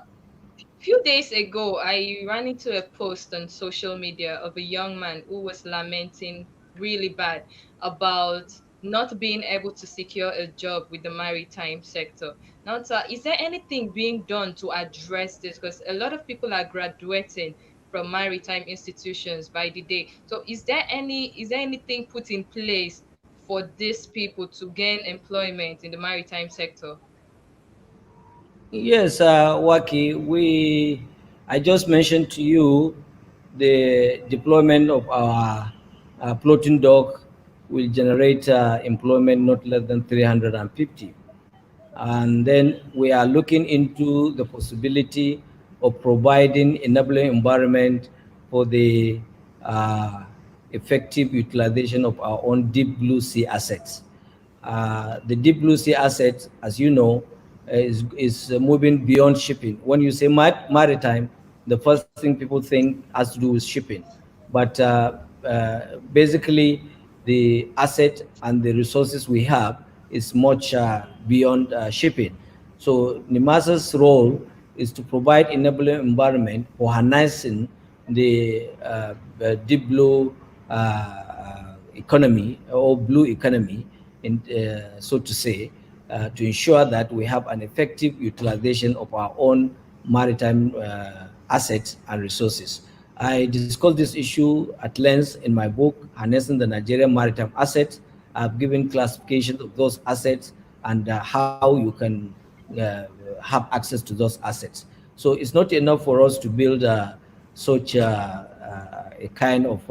few days ago, I ran into a post on social media of a young man who was lamenting really bad about not being able to secure a job with the maritime sector. Now, sir, is there anything being done to address this? Because a lot of people are graduating from maritime institutions by the day. So, is there anything put in place for these people to gain employment in the maritime sector? Yes, Waki, I just mentioned to you the deployment of our floating dock will generate employment not less than 350. And then we are looking into the possibility of providing enabling environment for the uh, effective utilization of our own deep blue sea assets. The deep blue sea assets, as you know, is moving beyond shipping. When you say maritime, the first thing people think has to do with shipping. But basically, the asset and the resources we have is much beyond shipping. So NIMASA's role is to provide enabling environment for harnessing the deep blue economy or blue economy, in, so to say, to ensure that we have an effective utilization of our own maritime assets and resources. I discussed this issue at length in my book, Harnessing the Nigerian Maritime Assets. I've given classifications of those assets and how you can uh, have access to those assets. So it's not enough for us to build such a kind of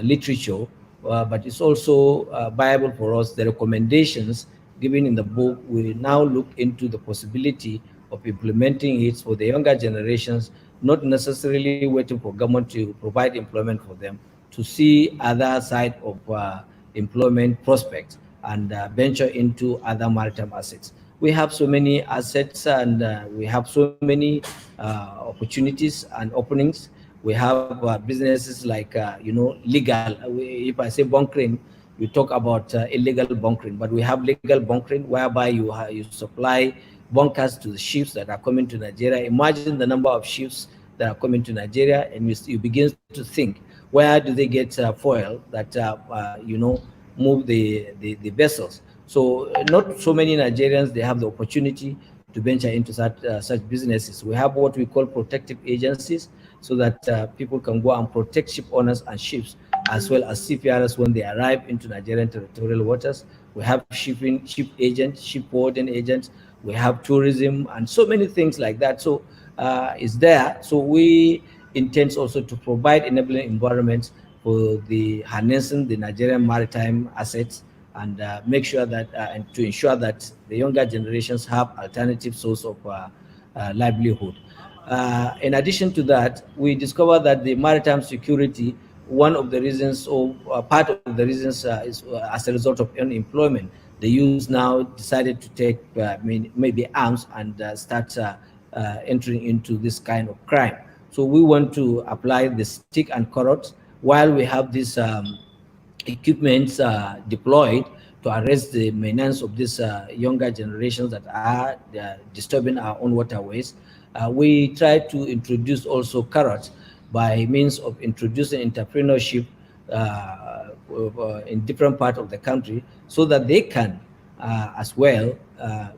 literature, but it's also viable for us. The recommendations given in the book will now look into the possibility of implementing it for the younger generations, not necessarily waiting for government to provide employment for them, to see other side of employment prospects and venture into other maritime assets. We have so many assets and we have so many opportunities and openings. We have businesses like legal. If I say bunkering, you talk about illegal bunkering, but we have legal bunkering whereby you supply bunkers to the ships that are coming to Nigeria. Imagine the number of ships that are coming to Nigeria, and you begin to think, where do they get foil that move the vessels? So not so many Nigerians, they have the opportunity to venture into such businesses. We have what we call protective agencies, so that people can go and protect ship owners and ships, as well as seafarers when they arrive into Nigerian territorial waters. We have ship agents, ship warden agents. We have tourism and so many things like that. So is there. So we intend also to provide enabling environments for the harnessing the Nigerian maritime assets, and make sure that and to ensure that the younger generations have alternative source of livelihood. In addition to that, we discovered that the maritime security, one of the reasons, or part of the reasons, is as a result of unemployment. The youth now decided to take maybe arms and start entering into this kind of crime. So we want to apply the stick and carrot while we have this equipments deployed to arrest the menace of these younger generations that are disturbing our own waterways. We try to introduce also carrots by means of introducing entrepreneurship in different parts of the country, so that they can as well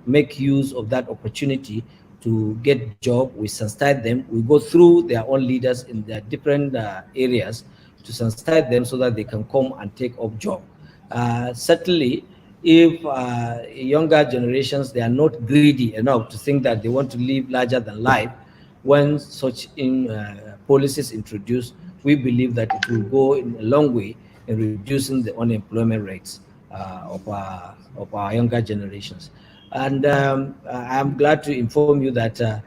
make use of that opportunity to get job. We sensitize them. We go through their own leaders in their different areas to sensitize them so that they can come and take up job. Certainly, if younger generations, they are not greedy enough to think that they want to live larger than life, when such policies introduced, we believe that it will go in a long way in reducing the unemployment rates of our younger generations. And I'm glad to inform you that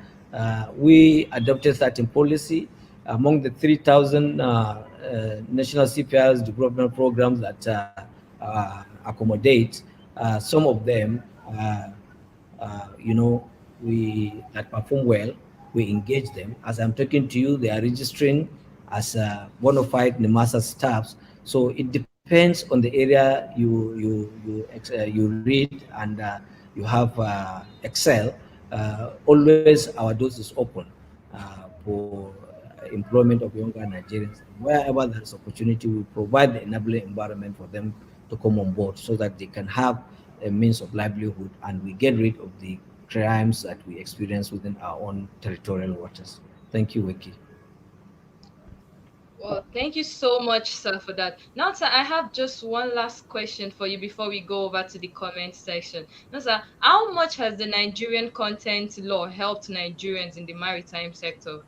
we adopted certain policy among the 3,000 national CPR's development programs that accommodate some of them, that perform well. We engage them. As I'm talking to you, they are registering as bona fide NIMASA staffs. So it depends on the area you read and you have excel. Always our doors is open for employment of younger Nigerians. Wherever there's opportunity, we provide the enabling environment for them to come on board so that they can have a means of livelihood, and we get rid of the crimes that we experience within our own territorial waters. Thank you, Wiki. Well, thank you so much, sir, for that. Now, sir, I have just one last question for you before we go over to the comment section. Now, sir, how much has the Nigerian content law helped Nigerians in the maritime sector?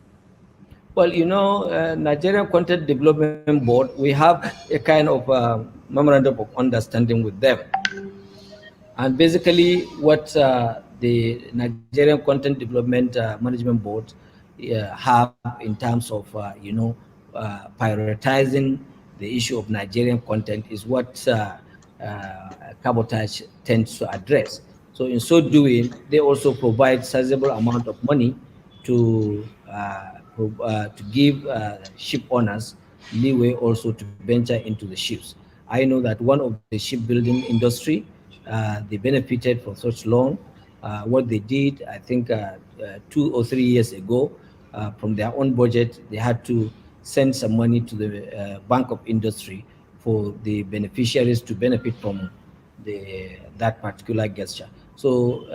Well, Nigerian Content Development Board, we have a kind of memorandum of understanding with them. And basically what the Nigerian Content Development Management Board have in terms of, prioritizing the issue of Nigerian content is what Cabotage tends to address. So in so doing, they also provide sizable amount of money to give ship owners leeway also to venture into the ships. I know that one of the shipbuilding industry, they benefited from such loan. What they did, I think 2 or 3 years ago, from their own budget, they had to send some money to the Bank of Industry for the beneficiaries to benefit from that particular gesture. So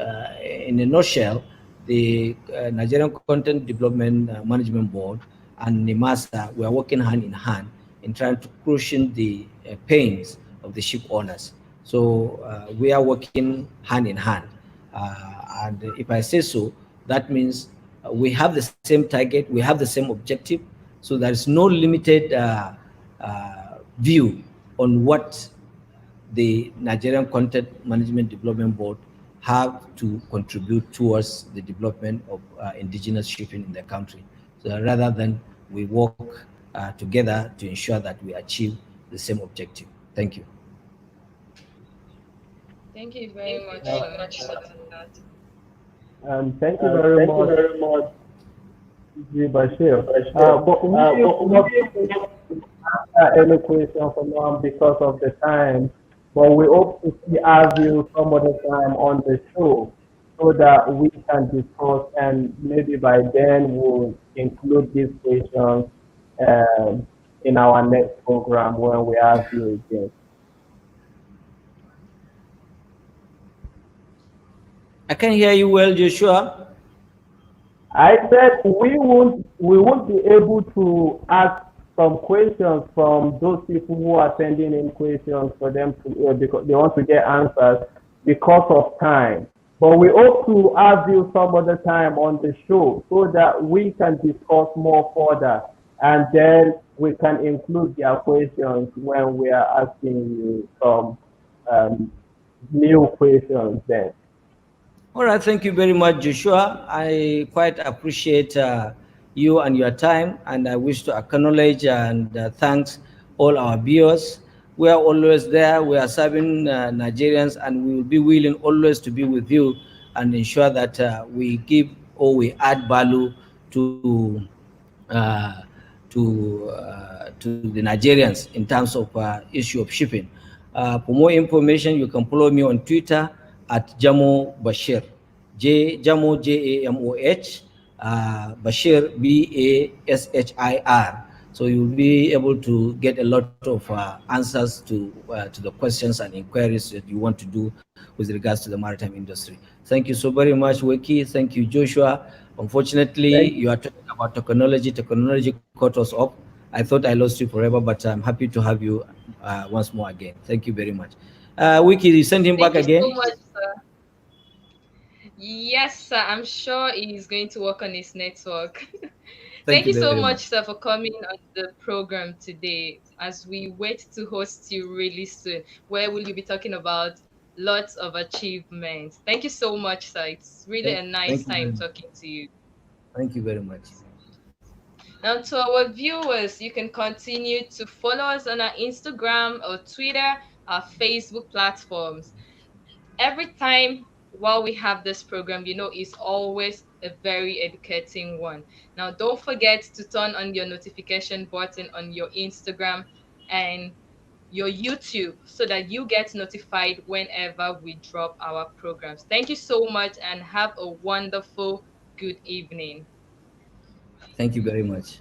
in a nutshell, the Nigerian Content Development Management Board and NIMASA were working hand in hand in trying to cushion the pains of the ship owners. So we are working hand in hand. And if I say so, that means we have the same target, we have the same objective. So there is no limited view on what the Nigerian Content Management Development Board have to contribute towards the development of indigenous shipping in the country. So rather than we work together to ensure that we achieve the same objective. Thank you. Thank you very much, sir. Thank you very much, DG Bashir. But we will not answer any question for now because of the time. But we hope to have you some other time on the show so that we can discuss, and maybe by then we'll include these questions in our next program when we have you again. I can hear you well, Joshua. I said we won't be able to ask some questions from those people who are sending in questions for them to because they want to get answers because of time. But we hope to have you some other time on the show so that we can discuss more further, and then we can include their questions when we are asking you some new questions then. All right, thank you very much, Joshua. I quite appreciate you and your time, and I wish to acknowledge and thanks all our viewers. We are always there. We are serving Nigerians, and we will be willing always to be with you and ensure that we give or we add value to the Nigerians in terms of issue of shipping. For more information, you can follow me on Twitter at Jamoh Bashir, Jamoh Jamoh, Bashir Bashir. So you'll be able to get a lot of answers to the questions and inquiries that you want to do with regards to the maritime industry. Thank you so very much, Weki. Thank you, Joshua. Unfortunately, Thank you are talking about technology. Technology caught us up. I thought I lost you forever, but I'm happy to have you once more again. Thank you very much. Wiki, you send him back Thank you again? so much, sir. Yes, sir. I'm sure he's going to work on his network. Thank Thank you you so very much, much. sir, for coming on the program today as we wait to host you really soon, where will you be talking about lots of achievements. Thank you so much, sir. It's really a Thank nice you very time much. talking to you. Thank you very much. Now, to our viewers, you can continue to follow us on our Instagram or Twitter, our Facebook platforms. Every time while we have this program, it's always a very educating one. Now, don't forget to turn on your notification button on your Instagram and your YouTube so that you get notified whenever we drop our programs. Thank you so much and have a wonderful good evening. Thank you very much.